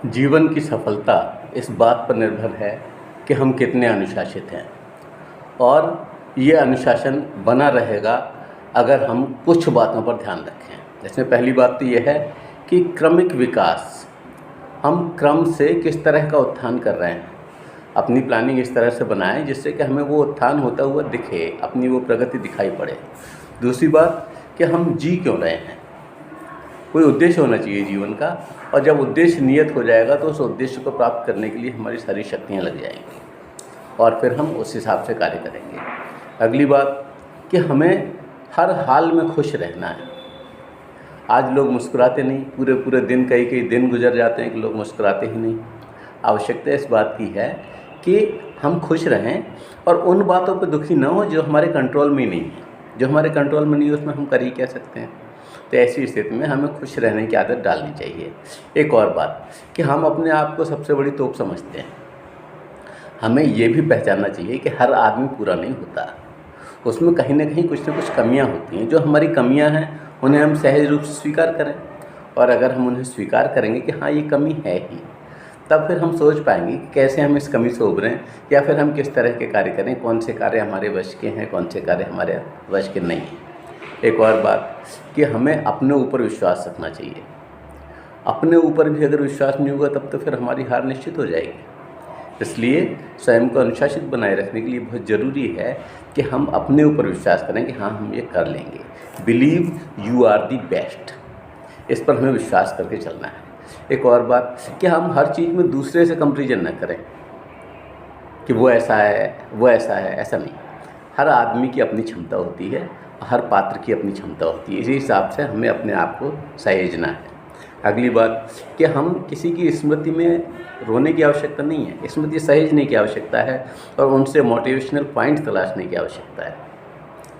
जीवन की सफलता इस बात पर निर्भर है कि हम कितने अनुशासित हैं। और ये अनुशासन बना रहेगा अगर हम कुछ बातों पर ध्यान रखें। जैसे पहली बात तो ये है कि क्रमिक विकास, हम क्रम से किस तरह का उत्थान कर रहे हैं। अपनी प्लानिंग इस तरह से बनाएं जिससे कि हमें वो उत्थान होता हुआ दिखे, अपनी वो प्रगति दिखाई पड़े। दूसरी बात कि हम जी क्यों रहे हैं, कोई उद्देश्य होना चाहिए जीवन का। और जब उद्देश्य नियत हो जाएगा तो उस उद्देश्य को प्राप्त करने के लिए हमारी सारी शक्तियाँ लग जाएंगी और फिर हम उस हिसाब से कार्य करेंगे। अगली बात कि हमें हर हाल में खुश रहना है। आज लोग मुस्कुराते नहीं, पूरे पूरे दिन कई कई दिन गुजर जाते हैं कि लोग मुस्कुराते ही नहीं। आवश्यकता इस बात की है कि हम खुश रहें और उन बातों पर दुखी न हो जो हमारे कंट्रोल में ही नहीं है। जो हमारे कंट्रोल में नहीं है उसमें हम कर ही कह सकते हैं। तो ऐसी स्थिति में हमें खुश रहने की आदत डालनी चाहिए। एक और बात कि हम अपने आप को सबसे बड़ी तोप समझते हैं। हमें ये भी पहचानना चाहिए कि हर आदमी पूरा नहीं होता, उसमें कहीं ना कहीं कुछ ना कुछ कमियां होती हैं। जो हमारी कमियां हैं उन्हें हम सहज रूप से स्वीकार करें। और अगर हम उन्हें स्वीकार करेंगे कि हाँ ये कमी है ही, तब फिर हम सोच पाएंगे कि कैसे हम इस कमी से उभरें या फिर हम किस तरह के कार्य करें, कौन से कार्य हमारे वश के हैं, कौन से कार्य हमारे वश के नहीं हैं। एक और बात कि हमें अपने ऊपर विश्वास रखना चाहिए। अपने ऊपर भी अगर विश्वास नहीं होगा तब तो फिर हमारी हार निश्चित हो जाएगी। इसलिए स्वयं को अनुशासित बनाए रखने के लिए बहुत ज़रूरी है कि हम अपने ऊपर विश्वास करें कि हाँ हम ये कर लेंगे। Believe you are the best, इस पर हमें विश्वास करके चलना है। एक और बात कि हम हर चीज़ में दूसरे से कंपैरिजन न करें कि वो ऐसा है वो ऐसा है, ऐसा नहीं। हर आदमी की अपनी क्षमता होती है, हर पात्र की अपनी क्षमता होती है। इसी हिसाब से हमें अपने आप को सहेजना है। अगली बात कि हम किसी की स्मृति में रोने की आवश्यकता नहीं है, स्मृति सहेजने की आवश्यकता है और उनसे मोटिवेशनल पॉइंट तलाशने की आवश्यकता है।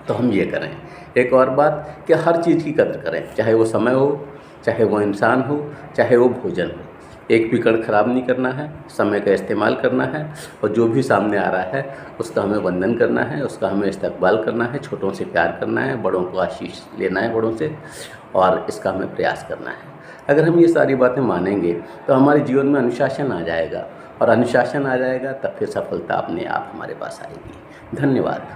तो हम ये करें। एक और बात कि हर चीज़ की कद्र करें, चाहे वो समय हो, चाहे वो इंसान हो, चाहे वो भोजन हो। एक भी कण खराब नहीं करना है, समय का इस्तेमाल करना है और जो भी सामने आ रहा है उसका हमें वंदन करना है, उसका हमें इस्तकबाल करना है, छोटों से प्यार करना है, बड़ों को आशीष लेना है बड़ों से, और इसका हमें प्रयास करना है। अगर हम ये सारी बातें मानेंगे तो हमारे जीवन में अनुशासन आ जाएगा और अनुशासन आ जाएगा तब फिर सफलता अपने आप हमारे पास आएगी। धन्यवाद।